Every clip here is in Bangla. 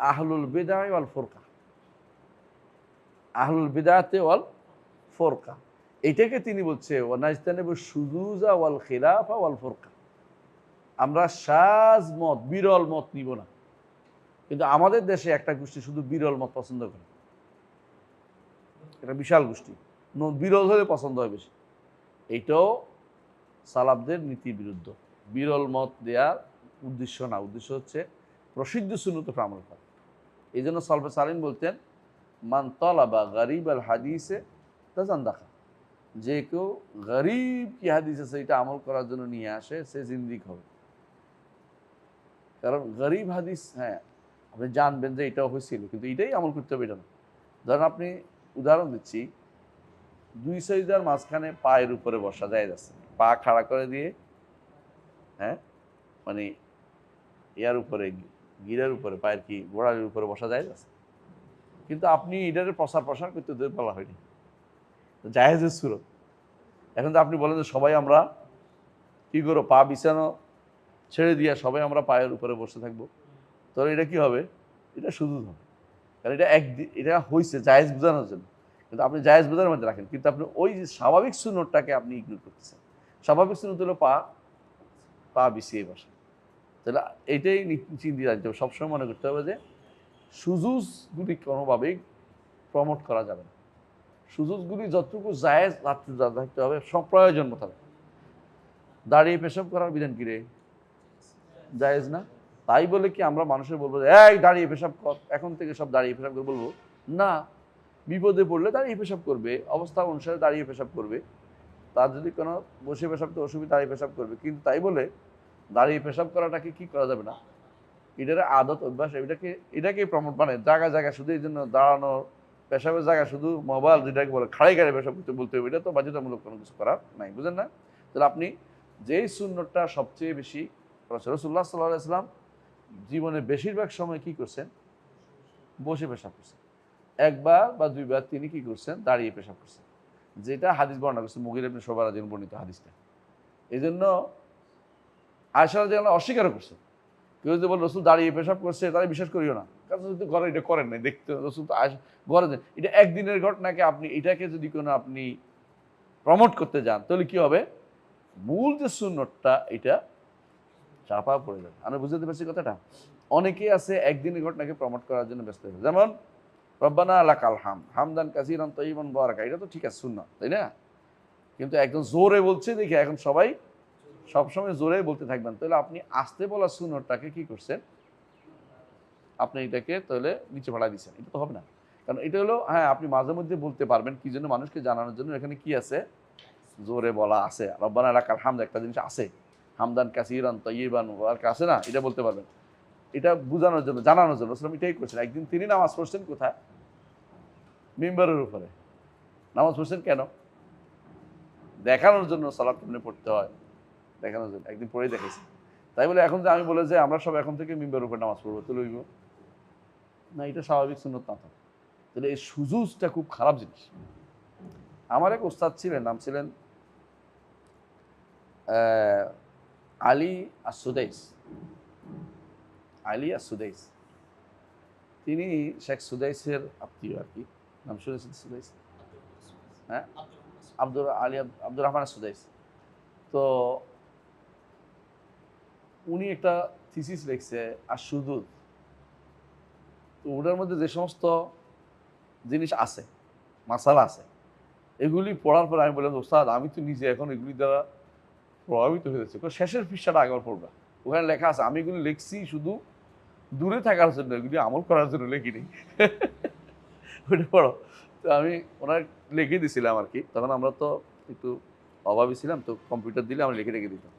আহলুল বিদআ ওয়াল ফুরকা, আহলুল বিদআতে ওয়াল ফুরকা, এটাকে তিনি বলছে ওয়ানাজতানিবু শুযুযা ওয়াল খিলাফা ওয়াল ফুরকা। আমরা শায মত, বিরল মত নিব না। কিন্তু আমাদের দেশে একটা গোষ্ঠী শুধু বিরল মত পছন্দ করে, এটা বিশাল গোষ্ঠী, বিরল হলে পছন্দ হয় বেশি। এইটাও সালাফদের নীতির বিরুদ্ধ। বিরল মত দেওয়ার উদ্দেশ্য না, উদ্দেশ্য হচ্ছে প্রসিদ্ধ সুন্নত আমল করা। এই জন্য সালফে সালিন বলতেন, মান তালাবা গরিব আল হাদিসে তাজান্দাখা, যে কেউ গরিব কি হাদিস আছে এটা আমল করার জন্য নিয়ে আসে, সে জিন্দিক হবে। কারণ গরিব হাদিস, হ্যাঁ আপনি জানবেন যে এটাও হয়েছিল, কিন্তু এটাই আমল করতে হবে এটা না। ধরেন আপনি, উদাহরণ দিচ্ছি, দুই সাইদার মাঝখানে পায়ের উপরে বসা যায় যাচ্ছে, পা খাড়া করে দিয়ে, হ্যাঁ মানে ইয়ার উপরে, গিরার উপরে, পায়ের কি গোড়ালির উপরে বসা যায় যাচ্ছে, কিন্তু আপনি এটার প্রসার প্রসার করতে বলা হয়নি, জায়েজের সুরত। এখন তো আপনি বলেন যে সবাই আমরা কি করো, পা বিছানো ছেড়ে দিয়ে সবাই আমরা পায়ের উপরে বসে থাকবো, তাহলে এটা কি হবে? এটা শুধু হবে, কারণ এটা এটা হয়েছে জায়েজ বোঝানোর জন্য, কিন্তু আপনি জায়েজ বোঝানোর মধ্যে রাখেন, কিন্তু আপনি ওই যে স্বাভাবিক সুন্নতটাকে আপনি ইগনোর করতেছেন। স্বাভাবিক সুন্নত হলো পা পা বিছিয়ে বসা। তাহলে এইটাই চিন্তা রাখতে হবে, সবসময় মনে করতে হবে যে সুজুজগুলি কোনোভাবেই প্রমোট করা যাবে না। সুজুজগুলি যতটুকু জায়েজ থাকতে হবে, সব প্রয়োজন মোতাবেক। দাঁড়িয়ে পেশাব করার বিধান কি রে? জায়েজ না? তাই বলে কি আমরা মানুষের বলবো যে এই দাঁড়িয়ে পেশাব কর, এখন থেকে সব দাঁড়িয়ে পেশাব করে বলবো? না, বিপদে পড়লে দাঁড়িয়ে পেশাব করবে, অবস্থা অনুসারে দাঁড়িয়ে পেশাব করবে। তার যদি কোনো বসে পেশাবতে অসুবিধা, দাঁড়িয়ে পেশাব করবে। কিন্তু তাই বলে দাঁড়িয়ে পেশাব করাটাকে কি করা যাবে না, এটার আদত অভ্যাস, এটাকেই প্রমোট, মানে জায়গা জায়গা শুধু এই জন্য দাঁড়ানো পেশাবের জায়গা শুধু মোবাইল যেটাকে বলে খাড়াই গাড়ি পেশাব করতে বলতে হবে, এটা তো বাধ্যতামূলক কোনো কিছু করার নাই, বুঝেন না? তাহলে আপনি যেই সুন্নতটা সবচেয়ে বেশি রাসূলুল্লাহ সাল্লাল্লাহু আলাইহি ওয়াসাল্লাম জীবনে বেশিরভাগ সময় কি করছেন? বসে পেশাব করছেন। একবার বা দুইবার তিনি কি করছেন? দাঁড়িয়ে পেশাব করছেন, যেটা হাদিস বর্ণনা করছে মুগীর ইবনে শুবা রাদিয়াল্লাহু বর্ণিত হাদিসটা। এই জন্য আয়েশা রাদিয়াল্লাহু অস্বীকার করছে। কেউ যদি বলে রসুল দাঁড়িয়ে পেশাব করছে, তাহলে বিশ্বাস করিও না, কারণ যদি ঘরে এটা করেন নাই, দেখতে রসুল তো ঘরে দেন, এটা একদিনের ঘটনাকে আপনি এটাকে যদি কোনো আপনি প্রমোট করতে যান, তাহলে কি হবে? মূল যে সুন্নতটা এটা চাপা পড়ে যাবে। আমি বুঝতে পারছি কথাটা? অনেকেই আছে একদিনের ঘটনাকে প্রমোট করার জন্য ব্যস্ত হবে, যেমন রব্বানা লাকাল হামদান কাসীরান তাইয়িবান মুবারাকা, এটা তো ঠিক আছে সুন্নাত, তাই না? কিন্তু একদম জোরে বলছে দেখে এখন সবাই সবসময় জোরে বলতে থাকবেন, তাহলে আপনি আস্তে বলা সুন্নতটাকে কি করছেন? আপনি এটাকে তাহলে নিচে ভাড়া দিচ্ছেন, এটা তো হবে না। কারণ এটা হলো, হ্যাঁ আপনি মাঝে মধ্যে বলতে পারবেন, কি জন্য? মানুষকে জানানোর জন্য। এখানে কি আছে? জোরে বলা আছে, রব্বানা লাকাল হামদ একটা জিনিস আছে, হামদান কাসীরান তাইয়িবান মুবারাকা আছে না, এটা বলতে পারবেন। এটা বোঝানোর জন্য, জানানোর জন্য রাসূল এটাই করছেন। একদিন তিনি নামাজ পড়ছেন কোথায়? মিম্বারের উপরে নামাজ পড়ছেন কেন? দেখানোর জন্য সালাত কেমনে পড়তে হয়, দেখানোর জন্য একদিন পড়েই দেখেছি। তাই বলে এখন যে আমি বলে যে আমরা সব এখন থেকে মিম্বারের উপরে নামাজ পড়বো, তাহলে হইব না? এটা স্বাভাবিক সুন্নত না থাকে। তাহলে এই সুজুজটা খুব খারাপ জিনিস। আমার এক ওস্তাদ ছিলেন, নাম ছিলেন আলী আসুদাইস, আলী আসুদাইস। তিনি শেখ সুদাইসের আত্মীয় আর কি, নাম শুনেছেন সুদাইস? হ্যাঁ, আব্দুর রহমান সুদাইস। তো উনি একটা থিসিস লিখছে আর সুদুদ, তো ওটার মধ্যে যে সমস্ত জিনিস আছে, মাসালা আছে, এগুলি পড়ার পর আমি বললাম, ওস্তাদ আমি তো নিজে এখন এগুলি দ্বারা প্রভাবিত হয়েছে। শেষের পৃষ্ঠাটা একবার পড়বা, ওখানে লেখা আছে। আমি এগুলি লিখছি শুধু দূরে থাকার জন্য, এগুলি আমল করার জন্য লিখিনি। ওইটা পড়ো। তো আমি ওনার লিখে দিছিলাম আর কি, তখন আমরা তো একটু অভাবী ছিলাম, তো কম্পিউটার দিলে আমরা লিখে রেখে দিতাম।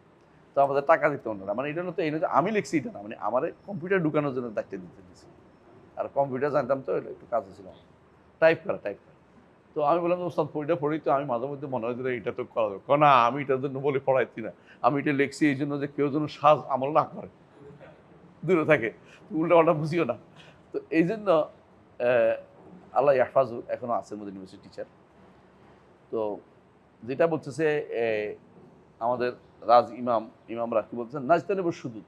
তো আমাদের টাকা দিত ওনারা, মানে এটা তো এই না যে আমি লিখছি এটা না, মানে আমার কম্পিউটার ঢুকানোর জন্য দায়িত্ব দিয়েছি। আর কম্পিউটার জানতাম তো, একটু কাজ ছিল টাইপ করা। তো আমি বললাম, ওস্তাদ বইটা পড়ি তো আমি মাঝে মধ্যে মনে হয় যে এটা তো করা যাবে না, আমি এটার জন্য বলে পড়াইছি না, আমি এটা লিখছি এই জন্য যে কেউ যেন সাজ আমল না করে, দূরে থাকে, উল্টা পাল্টা বুঝিও না। তো এই জন্য আল্লাহ ইয়াহফাজু এখনো আছে আমাদের ইউনিভার্সিটি টিচার। তো যেটা বলতেছে আমাদের ইমামরা কি বলতেছেন, নাজতানিবু শুযুদ,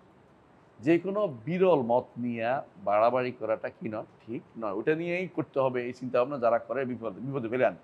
যে কোনো বিরল মত নিয়ে বাড়াবাড়ি করাটা কি নয়, ঠিক নয়। ওটা নিয়েই করতে হবে এই চিন্তা ভাবনা যারা করে বিপদে বিপদে ফেলে আনে।